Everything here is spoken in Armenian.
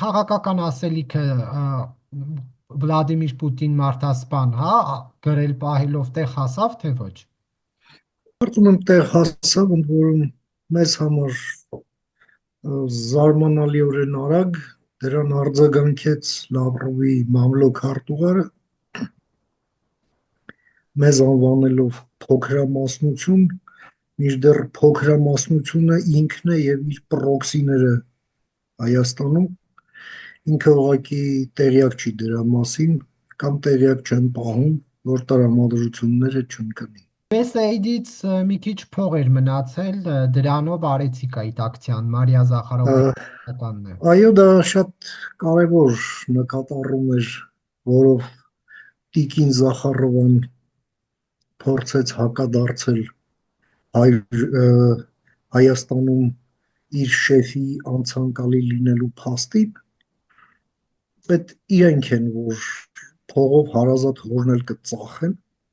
քաղաքական ասելիքը Վլադիմիր Պուտին մարդասպան, հա, գրել պահելով տեղ հասավ, թե ոչ։ Կարծում եմ տեղ հասավ, ընդ որում մեզ համար զարմանալիորեն արագ դրան արձագանքեց Լավրովի մամլոք հարտուղարը, մեզ անվանելով փոքրամասնություն, մինչդեռ փոքրամասնությունը ինքն է եւ իր պրոքսիները Հայաստանում, ինքը ուղղակի տեղյակ չի դրա մասին կամ տեղյակ չեն պահում, որ տրամադրությունները չընկնի։ USAID-ից մի քիչ փող էր մնացել, դրանով արեցիք այդ ակցիան, Մարիա Զախարովայի Ա, ականն է։ Այո, դա շատ կարևոր նկատառում էր, որով Տիկին Զախարովան փորձեց հակադարձել հայ, Հայաստանում իր շեֆի անցանկալի լինելու փաստին, այդ իրենք են, որ փողով հարազատ հորնել կծախեն,